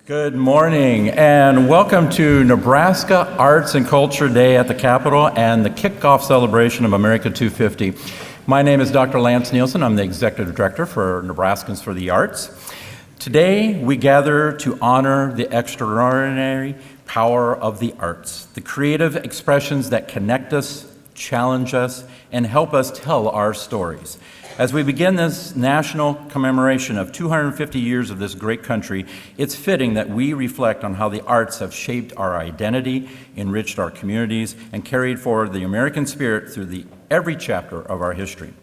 Good morning and welcome to Nebraska Arts and Culture Day at the Capitol and the kickoff celebration of America 250. My name is Dr. Lance Nielsen. I'm the Executive Director for Nebraskans for the Arts. Today we gather to honor the extraordinary power of the arts, the creative expressions that connect us, challenge us, and help us tell our stories. As we begin this national commemoration of 250 years of this great country, it's fitting that we reflect on how the arts have shaped our identity, enriched our communities, and carried forward the American spirit through every chapter of our history.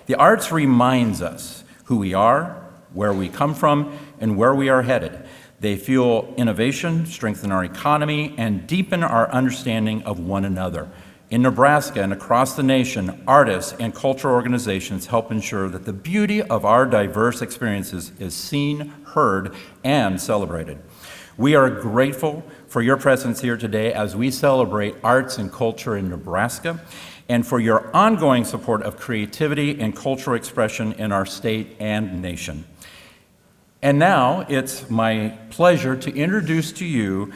The arts reminds us who we are, where we come from, and where we are headed. They fuel innovation, strengthen our economy, and deepen our understanding of one another. In Nebraska and across the nation, artists and cultural organizations help ensure that the beauty of our diverse experiences is seen, heard, and celebrated. We are grateful for your presence here today as we celebrate arts and culture in Nebraska, and for your ongoing support of creativity and cultural expression in our state and nation. And now it's my pleasure to introduce to you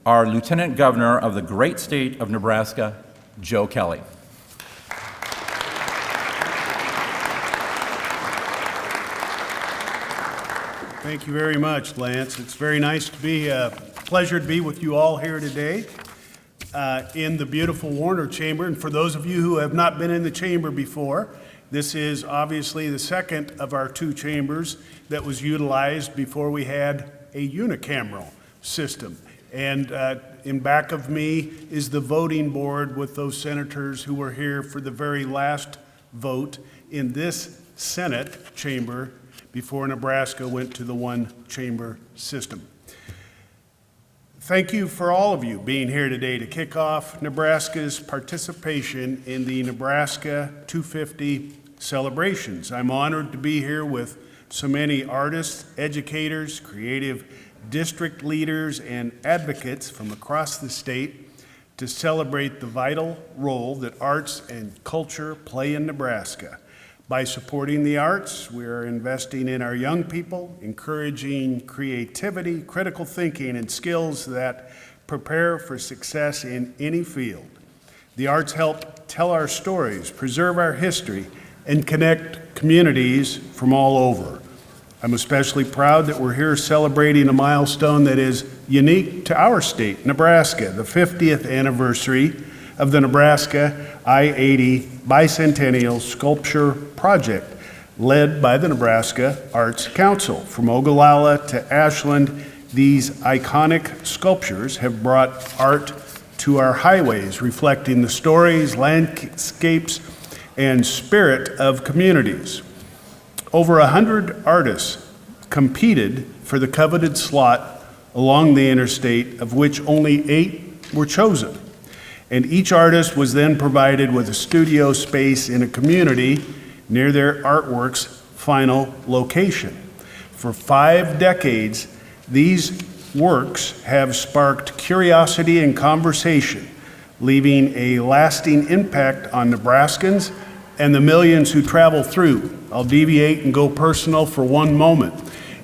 our Lieutenant Governor of the great state of Nebraska, Joe Kelly. Thank you very much, Lance. It's very nice to be, pleasure to be with you all here today in the beautiful Warner Chamber. And for those of you who have not been in the chamber before, this is obviously the second of our two chambers that was utilized before we had a unicameral system. And in back of me is the voting board with those senators who were here for the very last vote in this Senate chamber before Nebraska went to the one-chamber system. Thank you for all of you being here today to kick off Nebraska's participation in the Nebraska 250 celebrations. I'm honored to be here with so many artists, educators, creative district leaders, and advocates from across the state to celebrate the vital role that arts and culture play in Nebraska. By supporting the arts, we are investing in our young people, encouraging creativity, critical thinking, and skills that prepare for success in any field. The arts help tell our stories, preserve our history, and connect communities from all over. I'm especially proud that we're here celebrating a milestone that is unique to our state, Nebraska, the 50th anniversary of the Nebraska I-80 Bicentennial Sculpture Project, led by the Nebraska Arts Council. From Ogallala to Ashland, these iconic sculptures have brought art to our highways, reflecting the stories, landscapes, and spirit of communities. Over 100 artists competed for the coveted slot along the interstate, of which only 8 were chosen. And each artist was then provided with a studio space in a community near their artwork's final location. For 5 decades, these works have sparked curiosity and conversation, leaving a lasting impact on Nebraskans and the millions who travel through. I'll deviate and go personal for one moment.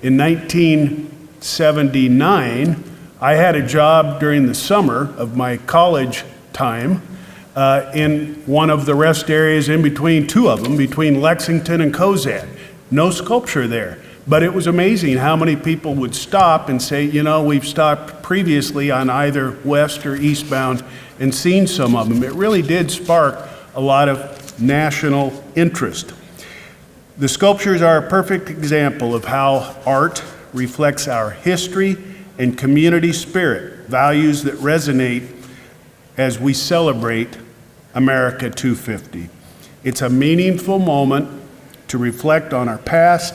In 1979, I had a job during the summer of my college time in one of the rest areas in between 2 of them, between Lexington and Cozad. No sculpture there, but it was amazing how many people would stop and say, you know, we've stopped previously on either west or eastbound and seen some of them. It really did spark a lot of national interest. The sculptures are a perfect example of how art reflects our history and community spirit, values that resonate as we celebrate America 250. It's a meaningful moment to reflect on our past,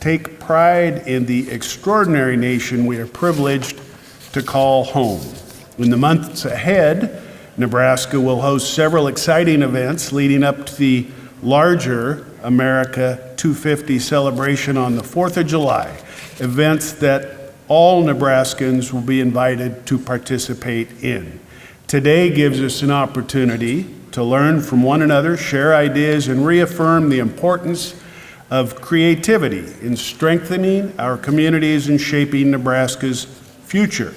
take pride in the extraordinary nation we are privileged to call home. In the months ahead, Nebraska will host several exciting events leading up to the larger America 250 celebration on the 4th of July, events that all Nebraskans will be invited to participate in. Today gives us an opportunity to learn from one another, share ideas, and reaffirm the importance of creativity in strengthening our communities and shaping Nebraska's future.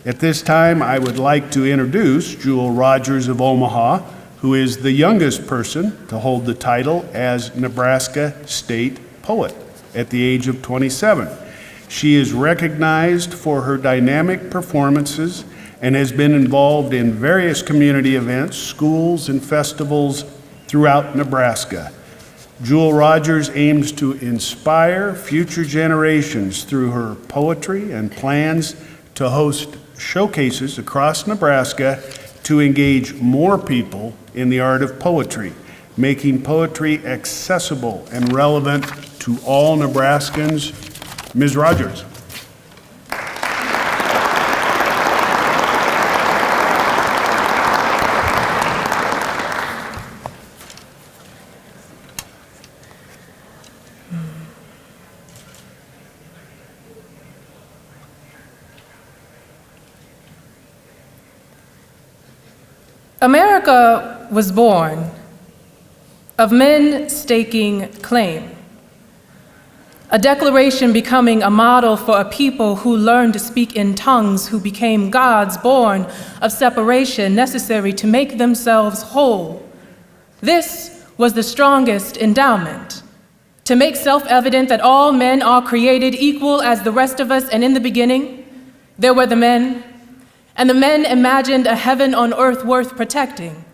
At this time, I would like to introduce Jewel Rogers of Omaha, who is the youngest person to hold the title as Nebraska State Poet at the age of 27. She is recognized for her dynamic performances and has been involved in various community events, schools, and festivals throughout Nebraska. Jewel Rogers aims to inspire future generations through her poetry and plans to host showcases across Nebraska to engage more people in the art of poetry, making poetry accessible and relevant to all Nebraskans. Ms. Rogers. America was born of men staking claim, a declaration becoming a model for a people who learned to speak in tongues, who became gods born of separation necessary to make themselves whole. This was the strongest endowment, to make self-evident that all men are created equal as the rest of us, and in the beginning, there were the men, and the men imagined a heaven on earth worth protecting.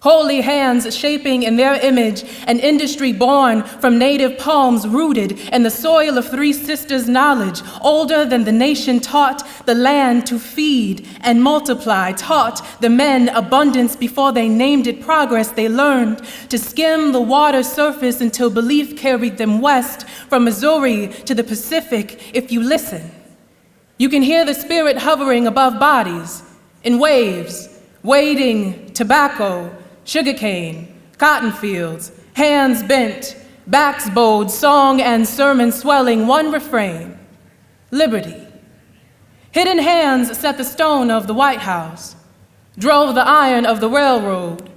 Holy hands shaping in their image an industry born from native palms rooted in the soil of three sisters' knowledge, older than the nation taught the land to feed and multiply, taught the men abundance before they named it progress. They learned to skim the water's surface until belief carried them west from Missouri to the Pacific. If you listen, you can hear the spirit hovering above bodies in waves, wading tobacco, sugarcane, cotton fields, hands bent, backs bowed, song and sermon swelling, one refrain: liberty. Hidden hands set the stone of the White House, drove the iron of the railroad,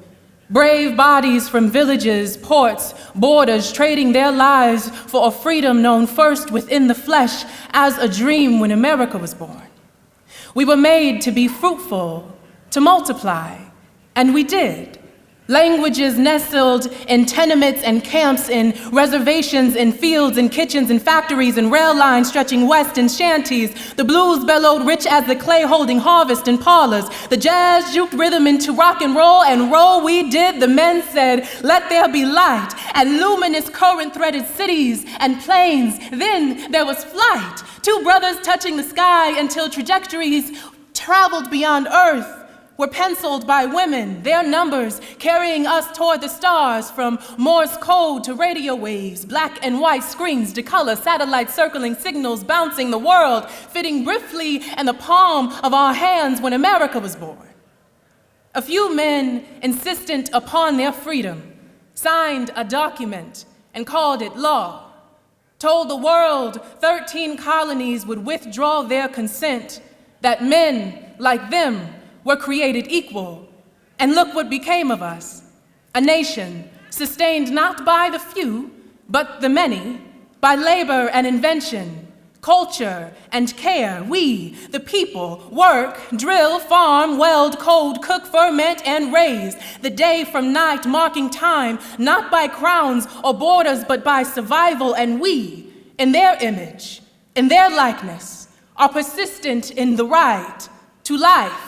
brave bodies from villages, ports, borders, trading their lives for a freedom known first within the flesh as a dream when America was born. We were made to be fruitful, to multiply, and we did. Languages nestled in tenements and camps, in reservations, in fields, in kitchens, in factories, in rail lines stretching west, in shanties. The blues bellowed rich as the clay holding harvest in parlors. The jazz juked rhythm into rock and roll we did. The men said, let there be light, and luminous current threaded cities and plains. Then there was flight, two brothers touching the sky until trajectories traveled beyond earth were penciled by women, their numbers carrying us toward the stars, from Morse code to radio waves, black and white screens to color, satellites circling signals, bouncing the world, fitting briefly in the palm of our hands when America was born. A few men, insistent upon their freedom, signed a document and called it law, told the world 13 colonies would withdraw their consent, that men like them were created equal. And look what became of us, a nation sustained not by the few, but the many, by labor and invention, culture and care. We, the people, work, drill, farm, weld, code, cook, ferment, and raise, the day from night marking time, not by crowns or borders, but by survival. And we, in their image, in their likeness, are persistent in the right to life,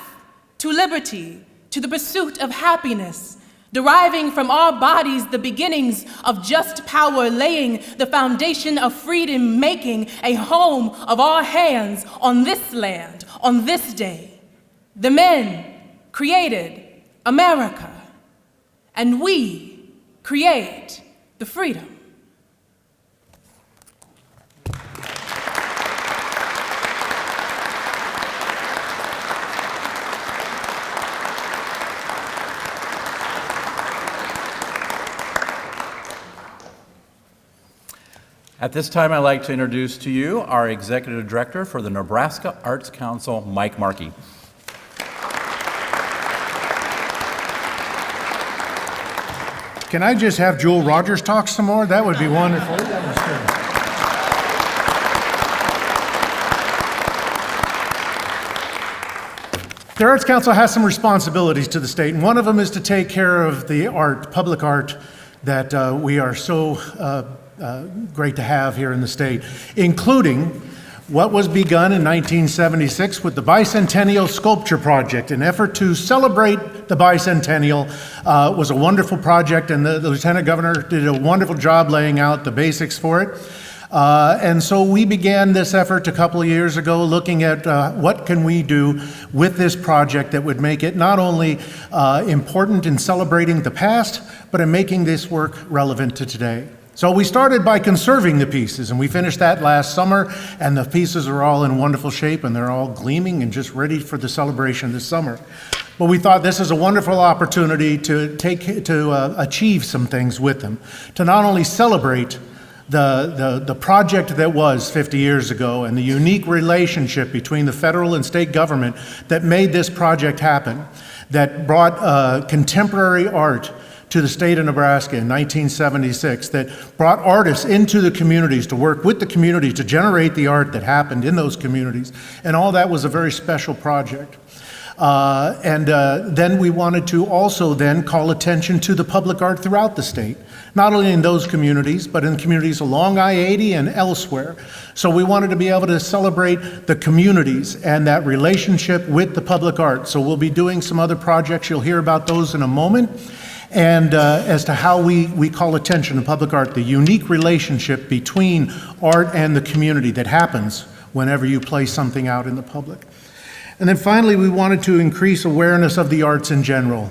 to liberty, to the pursuit of happiness, deriving from our bodies the beginnings of just power, laying the foundation of freedom, making a home of our hands on this land, on this day. The men created America, and we create the freedom. At this time, I'd like to introduce to you our Executive Director for the Nebraska Arts Council, Mike Markey. Can I just have Jewel Rogers talk some more? That would be wonderful. That was good. The Arts Council has some responsibilities to the state, and one of them is to take care of the art, public art, that we are so great to have here in the state, including what was begun in 1976 with the Bicentennial Sculpture Project. An effort to celebrate the bicentennial was a wonderful project, and the Lieutenant Governor did a wonderful job laying out the basics for it. And so we began this effort a couple of years ago, looking at what can we do with this project that would make it not only important in celebrating the past, but in making this work relevant to today. So we started by conserving the pieces, and we finished that last summer, and the pieces are all in wonderful shape, and they're all gleaming and just ready for the celebration this summer. But we thought this is a wonderful opportunity to achieve some things with them, to not only celebrate the project that was 50 years ago and the unique relationship between the federal and state government that made this project happen, that brought contemporary art to the state of Nebraska in 1976, that brought artists into the communities to work with the community to generate the art that happened in those communities. And all that was a very special project. Then we wanted to also then call attention to the public art throughout the state, not only in those communities, but in communities along I-80 and elsewhere. So we wanted to be able to celebrate the communities and that relationship with the public art. So we'll be doing some other projects. You'll hear about those in a moment. And as to how we call attention to public art, the unique relationship between art and the community that happens whenever you place something out in the public. And then finally, we wanted to increase awareness of the arts in general.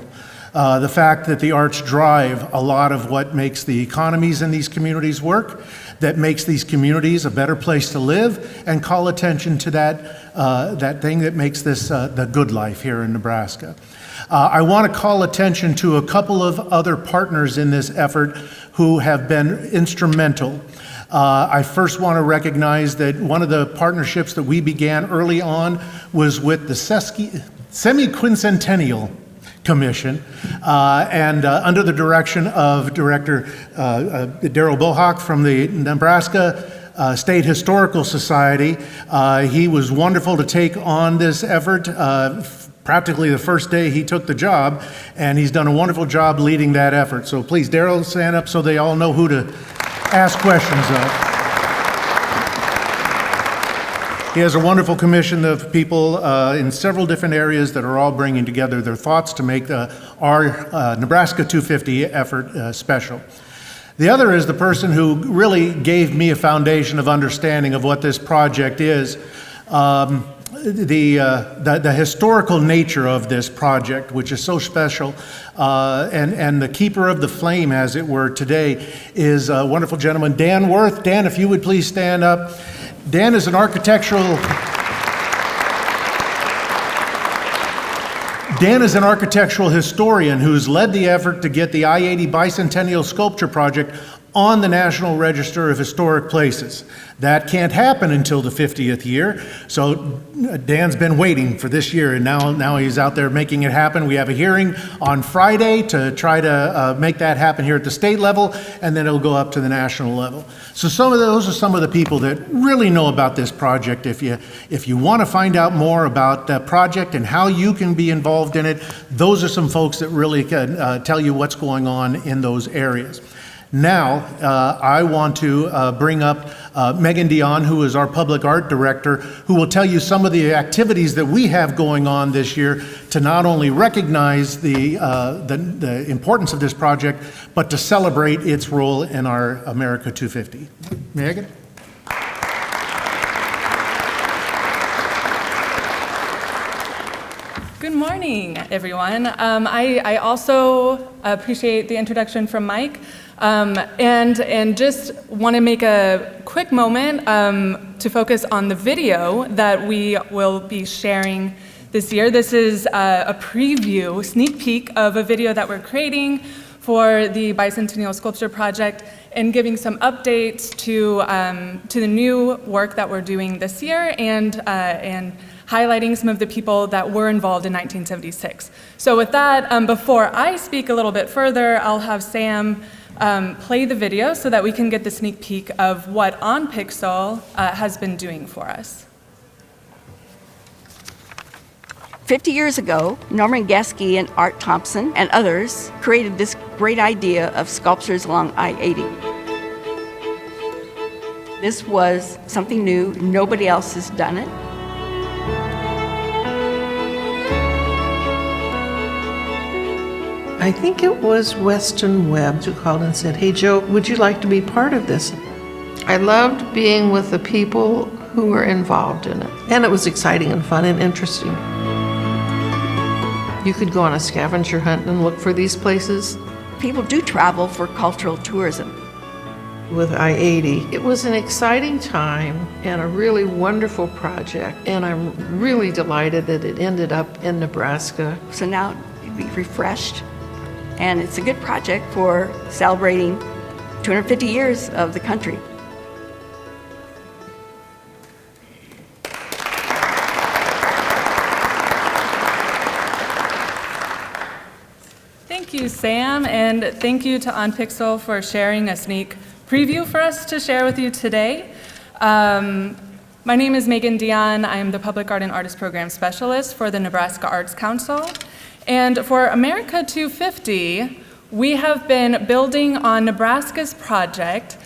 The fact that the arts drive a lot of what makes the economies in these communities work, that makes these communities a better place to live, and call attention to that thing that makes this the good life here in Nebraska. I want to call attention to a couple of other partners in this effort who have been instrumental. I first want to recognize that one of the partnerships that we began early on was with the Semi-Quincentennial Commission, and under the direction of Director Darrell Bohawk from the Nebraska State Historical Society. He was wonderful to take on this effort. Practically the first day he took the job, and he's done a wonderful job leading that effort. So please, Darrell, stand up so they all know who to ask questions of. He has a wonderful commission of people in several different areas that are all bringing together their thoughts to make our Nebraska 250 effort special. The other is the person who really gave me a foundation of understanding of what this project is. The historical nature of this project, which is so special, and the keeper of the flame, as it were, today, is a wonderful gentleman, Dan Worth. Dan, if you would please stand up. Dan is an architectural historian who's led the effort to get the I-80 Bicentennial Sculpture Project on the National Register of Historic Places. That can't happen until the 50th year, so Dan's been waiting for this year, and now he's out there making it happen. We have a hearing on Friday to try to make that happen here at the state level, and then it'll go up to the national level. So those are some of the people that really know about this project. If you want to find out more about that project and how you can be involved in it, those are some folks that really can tell you what's going on in those areas. Now, I want to bring up Megan Dion, who is our Public Art Director, who will tell you some of the activities that we have going on this year to not only recognize the importance of this project, but to celebrate its role in our America 250. Megan? Good morning, everyone. I also appreciate the introduction from Mike. And just want to make a quick moment to focus on the video that we will be sharing this year. This is a preview, sneak peek of a video that we're creating for the Bicentennial Sculpture Project and giving some updates to the new work that we're doing this year and highlighting some of the people that were involved in 1976. So with that, before I speak a little bit further, I'll have Sam play the video so that we can get the sneak peek of what On Pixel has been doing for us. 50 years ago, Norman Gaskey and Art Thompson and others created this great idea of sculptures along I-80. This was something new. Nobody else has done it. I think it was Weston Webb who called and said, "Hey Joe, would you like to be part of this?" I loved being with the people who were involved in it. And it was exciting and fun and interesting. You could go on a scavenger hunt and look for these places. People do travel for cultural tourism. With I-80, it was an exciting time and a really wonderful project. And I'm really delighted that it ended up in Nebraska. So now it'd be refreshed. And it's a good project for celebrating 250 years of the country. Thank you, Sam, and thank you to OnPixel for sharing a sneak preview for us to share with you today. My name is Megan Dion. I'm the Public Art and Artist Program Specialist for the Nebraska Arts Council. And for America 250, we have been building on Nebraska's project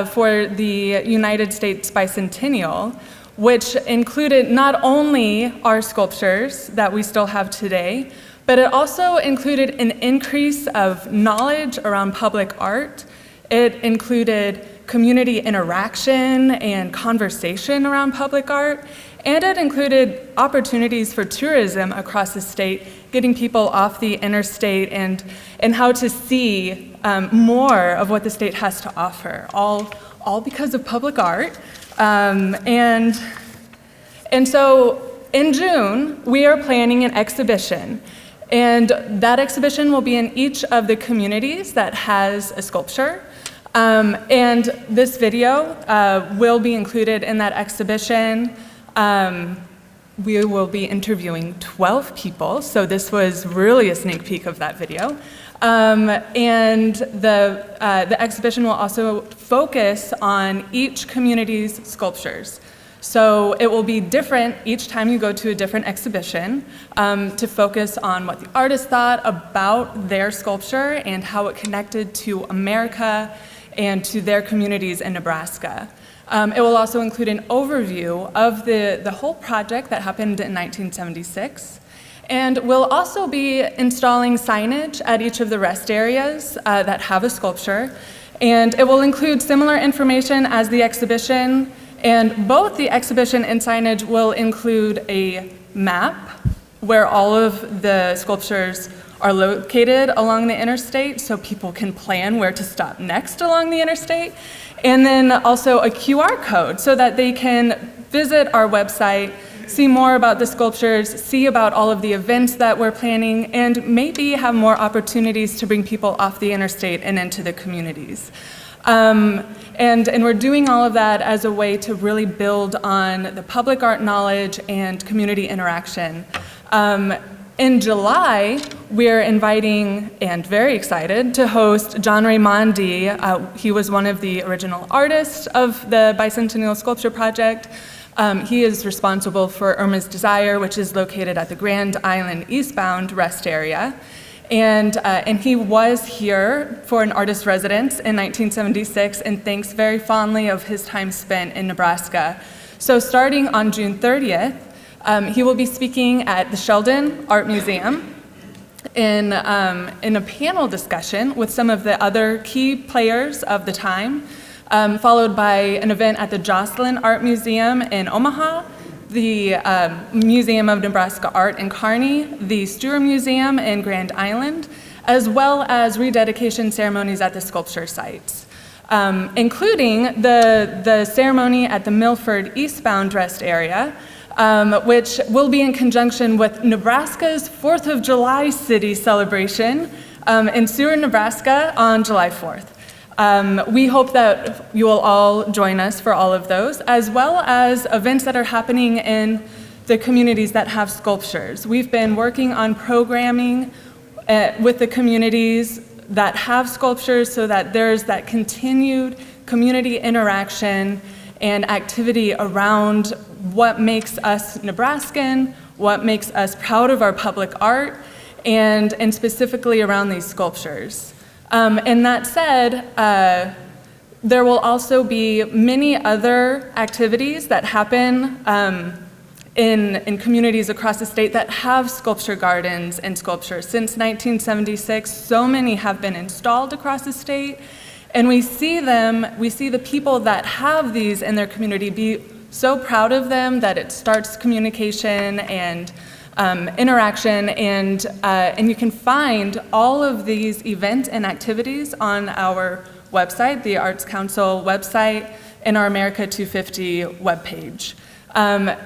for the United States Bicentennial, which included not only our sculptures that we still have today, but it also included an increase of knowledge around public art. It included community interaction and conversation around public art, and it included opportunities for tourism across the state, getting people off the interstate and how to see more of what the state has to offer, all because of public art. And so in June, we are planning an exhibition. And that exhibition will be in each of the communities that has a sculpture. And this video will be included in that exhibition. We will be interviewing 12 people, so this was really a sneak peek of that video. And the exhibition will also focus on each community's sculptures. So it will be different each time you go to a different exhibition to focus on what the artist thought about their sculpture and how it connected to America and to their communities in Nebraska. It will also include an overview of the whole project that happened in 1976. And we'll also be installing signage at each of the rest areas that have a sculpture. And it will include similar information as the exhibition. And both the exhibition and signage will include a map where all of the sculptures are located along the interstate so people can plan where to stop next along the interstate. And then also a QR code so that they can visit our website, see more about the sculptures, see about all of the events that we're planning, and maybe have more opportunities to bring people off the interstate and into the communities. And we're doing all of that as a way to really build on the public art knowledge and community interaction. In July, we're inviting, and very excited, to host John Raimondi. He was one of the original artists of the Bicentennial Sculpture Project. He is responsible for Irma's Desire, which is located at the Grand Island eastbound rest area. And he was here for an artist residence in 1976 and thinks very fondly of his time spent in Nebraska. So starting on June 30th, he will be speaking at the Sheldon Art Museum in a panel discussion with some of the other key players of the time, followed by an event at the Joslyn Art Museum in Omaha, the Museum of Nebraska Art in Kearney, the Stuhr Museum in Grand Island, as well as rededication ceremonies at the sculpture sites, including the ceremony at the Milford eastbound rest area, which will be in conjunction with Nebraska's 4th of July city celebration in Seward, Nebraska on July 4th. We hope that you will all join us for all of those, as well as events that are happening in the communities that have sculptures. We've been working on programming with the communities that have sculptures so that there's that continued community interaction and activity around what makes us Nebraskan, what makes us proud of our public art, and specifically around these sculptures. And that said, there will also be many other activities that happen in communities across the state that have sculpture gardens and sculptures. Since 1976, so many have been installed across the state, and we see the people that have these in their community be so proud of them that it starts communication and interaction, and you can find all of these events and activities on our website, the Arts Council website, and our America 250 webpage.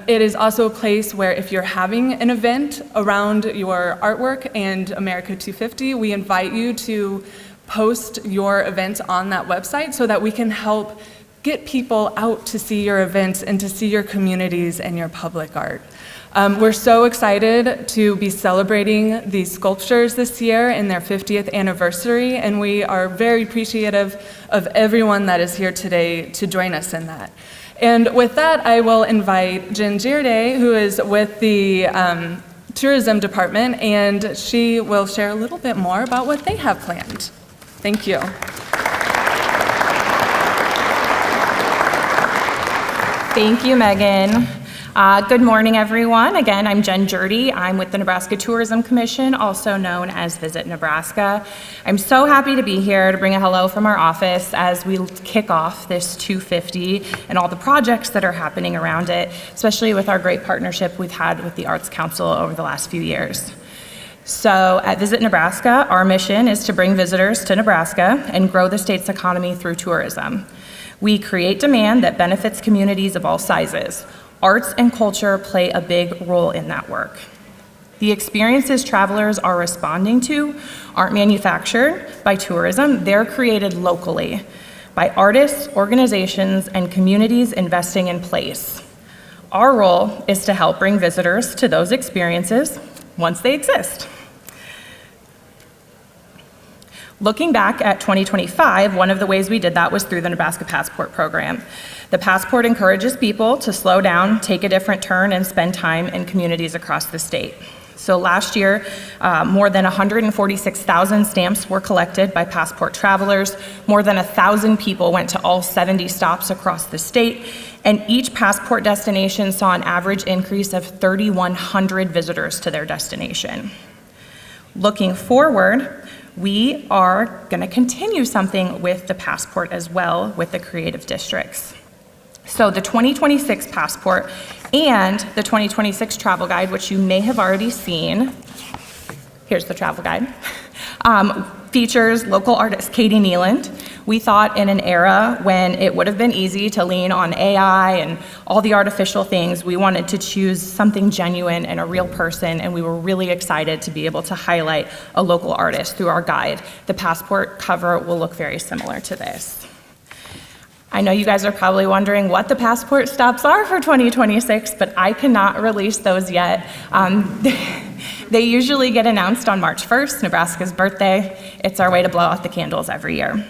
It is also a place where if you're having an event around your artwork and America 250, we invite you to post your events on that website so that we can help get people out to see your events and to see your communities and your public art. We're so excited to be celebrating these sculptures this year in their 50th anniversary, and we are very appreciative of everyone that is here today to join us in that. And with that, I will invite Jen Gierde, who is with the tourism department, and she will share a little bit more about what they have planned. Thank you. Thank you, Megan. Good morning, everyone. Again, I'm Jen Gierde. I'm with the Nebraska Tourism Commission, also known as Visit Nebraska. I'm so happy to be here to bring a hello from our office as we kick off this 250 and all the projects that are happening around it, especially with our great partnership we've had with the Arts Council over the last few years. So at Visit Nebraska, our mission is to bring visitors to Nebraska and grow the state's economy through tourism. We create demand that benefits communities of all sizes. Arts and culture play a big role in that work. The experiences travelers are responding to aren't manufactured by tourism, they're created locally by artists, organizations, and communities investing in place. Our role is to help bring visitors to those experiences once they exist. Looking back at 2025, one of the ways we did that was through the Nebraska Passport Program. The Passport encourages people to slow down, take a different turn, and spend time in communities across the state. So last year, more than 146,000 stamps were collected by Passport travelers. More than 1,000 people went to all 70 stops across the state, and each Passport destination saw an average increase of 3,100 visitors to their destination. Looking forward, we are going to continue something with the Passport as well with the creative districts. So the 2026 Passport and the 2026 Travel Guide, which you may have already seen, here's the travel guide, features local artist Katie Nealand. We thought in an era when it would have been easy to lean on AI and all the artificial things, we wanted to choose something genuine and a real person, and we were really excited to be able to highlight a local artist through our guide. The Passport cover will look very similar to this. I know you guys are probably wondering what the Passport stops are for 2026, but I cannot release those yet. They usually get announced on March 1st, Nebraska's birthday. It's our way to blow out the candles every year.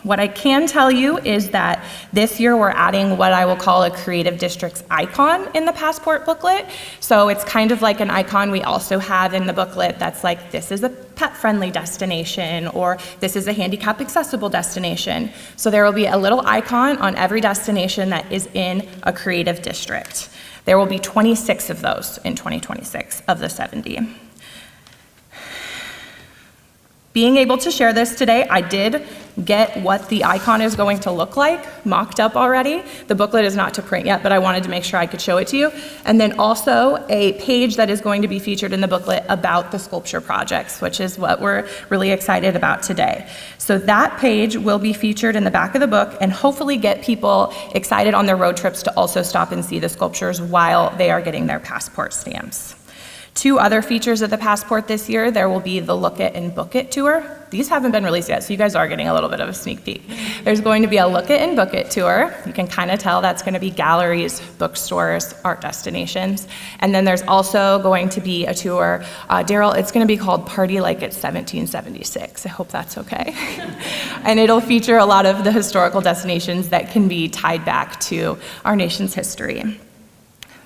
What I can tell you is that this year we're adding what I will call a creative districts icon in the Passport booklet. So it's kind of like an icon we also have in the booklet that's like, this is a pet-friendly destination, or this is a handicap accessible destination. So there will be a little icon on every destination that is in a creative district. There will be 26 of those in 2026 of the 70. Being able to share this today, I did get what the icon is going to look like mocked up already. The booklet is not to print yet, but I wanted to make sure I could show it to you. And then also a page that is going to be featured in the booklet about the sculpture projects, which is what we're really excited about today. So that page will be featured in the back of the book and hopefully get people excited on their road trips to also stop and see the sculptures while they are getting their Passport stamps. Two other features of the Passport this year, there will be the Look It and Book It tour. These haven't been released yet, so you guys are getting a little bit of a sneak peek. There's going to be a Look It and Book It tour. You can kind of tell that's going to be galleries, bookstores, art destinations. And then there's also going to be a tour. Daryl, it's going to be called Party Like It's 1776. I hope that's okay. And it'll feature a lot of the historical destinations that can be tied back to our nation's history.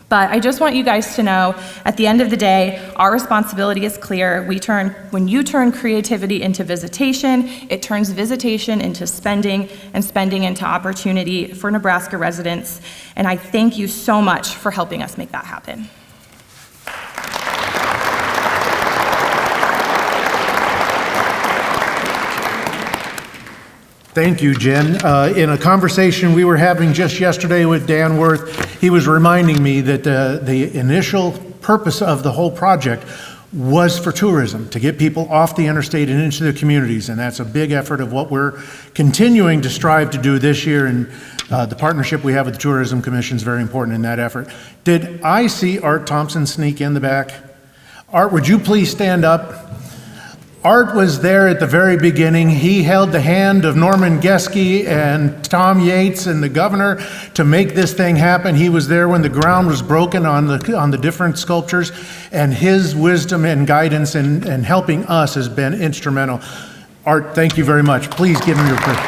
But I just want you guys to know, at the end of the day, our responsibility is clear. When you turn creativity into visitation, it turns visitation into spending, and spending into opportunity for Nebraska residents. And I thank you so much for helping us make that happen. Thank you, Jen. In a conversation we were having just yesterday with Dan Worth, he was reminding me that the initial purpose of the whole project was for tourism, to get people off the interstate and into the communities, and that's a big effort of what we're continuing to strive to do this year, and the partnership we have with the Tourism Commission is very important in that effort. Did I see Art Thompson sneak in the back? Art, would you please stand up? Art was there at the very beginning. He held the hand of Norman Geske and Tom Yates and the governor to make this thing happen. He was there when the ground was broken on the different sculptures, and his wisdom and guidance in helping us has been instrumental. Art, thank you very much. Please give him your praise.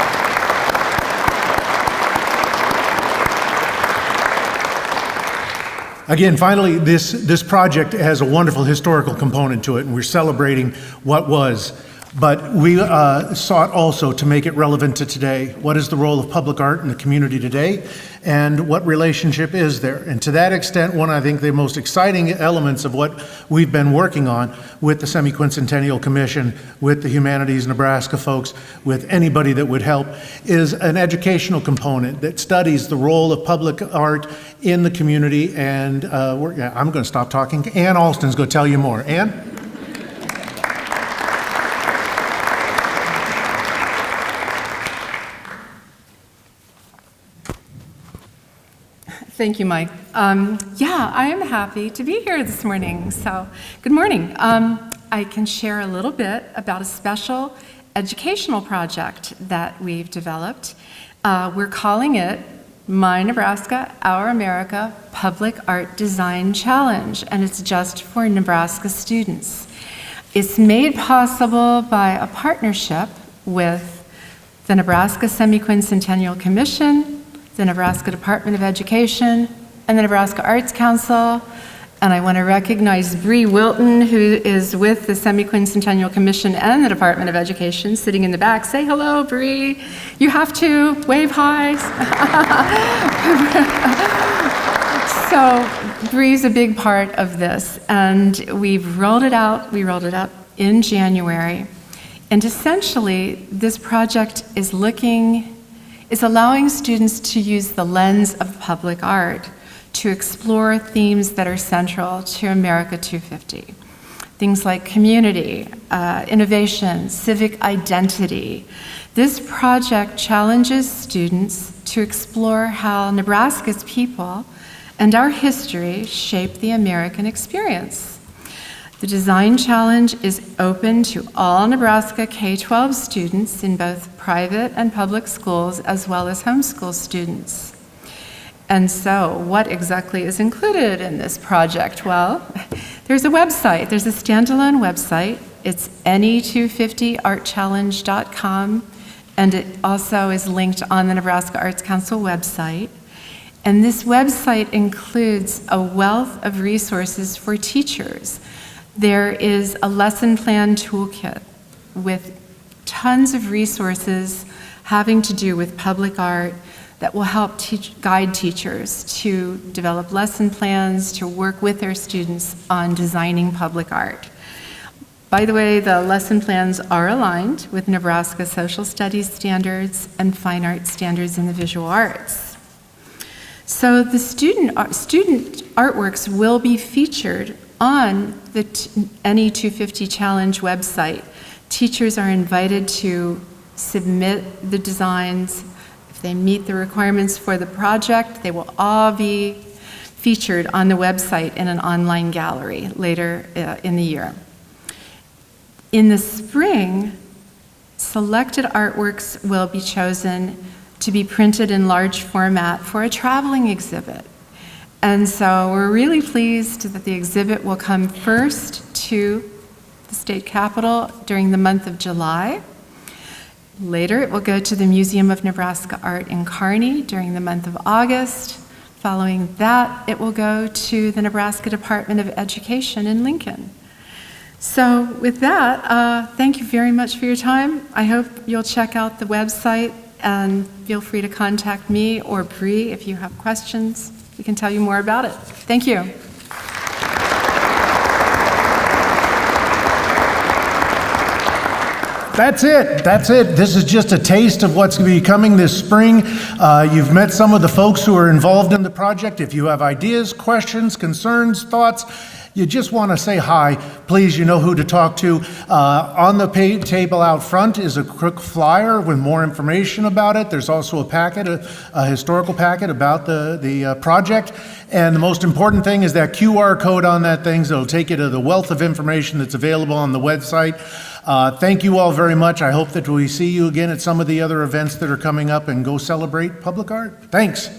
Again, finally, this project has a wonderful historical component to it, and we're celebrating what was. But we sought also to make it relevant to today. What is the role of public art in the community today, and what relationship is there? And to that extent, one, I think, the most exciting elements of what we've been working on with the Semi-Quincentennial Commission, with the Humanities Nebraska folks, with anybody that would help, is an educational component that studies the role of public art in the community. And I'm going to stop talking. Ann Alston's going to tell you more. Ann? Thank you, Mike. Yeah, I am happy to be here this morning. So, good morning. I can share a little bit about a special educational project that we've developed. We're calling it My Nebraska, Our America Public Art Design Challenge, and it's just for Nebraska students. It's made possible by a partnership with the Nebraska Semi-Quincentennial Commission, the Nebraska Department of Education, and the Nebraska Arts Council. And I want to recognize Bree Wilton, who is with the Semi-Quincentennial Commission and the Department of Education, sitting in the back. Say hello, Bree. You have to wave hi. So Bree's a big part of this, and we've rolled it out. We rolled it out in January. And essentially, this project is allowing students to use the lens of public art to explore themes that are central to America 250. Things like community, innovation, civic identity. This project challenges students to explore how Nebraska's people and our history shape the American experience. The design challenge is open to all Nebraska K-12 students in both private and public schools, as well as homeschool students. And so, what exactly is included in this project? Well, there's a website. There's a standalone website. It's ne250artchallenge.com, and it also is linked on the Nebraska Arts Council website. And this website includes a wealth of resources for teachers. There is a lesson plan toolkit with tons of resources having to do with public art that will help guide teachers to develop lesson plans, to work with their students on designing public art. By the way, the lesson plans are aligned with Nebraska Social Studies standards and fine arts standards in the visual arts. So the student artworks will be featured on the NE250 Challenge website. Teachers are invited to submit the designs. If they meet the requirements for the project, they will all be featured on the website in an online gallery later in the year. In the spring, selected artworks will be chosen to be printed in large format for a traveling exhibit. And so we're really pleased that the exhibit will come first to the state capitol during the month of July. Later, it will go to the Museum of Nebraska Art in Kearney during the month of August, Following that, it will go to the Nebraska Department of Education in Lincoln. So with that, thank you very much for your time. I hope you'll check out the website and feel free to contact me or Bree if you have questions. We can tell you more about it. Thank you. That's it. That's it. This is just a taste of what's going to be coming this spring. You've met some of the folks who are involved in the project. If you have ideas, questions, concerns, thoughts, you just want to say hi, please, you know who to talk to. On the table out front is a quick flyer with more information about it. There's also a packet, a historical packet about the project. And the most important thing is that QR code on that thing, so it'll take you to the wealth of information that's available on the website. Thank you all very much. I hope that we see you again at some of the other events that are coming up, and go celebrate public art. Thanks.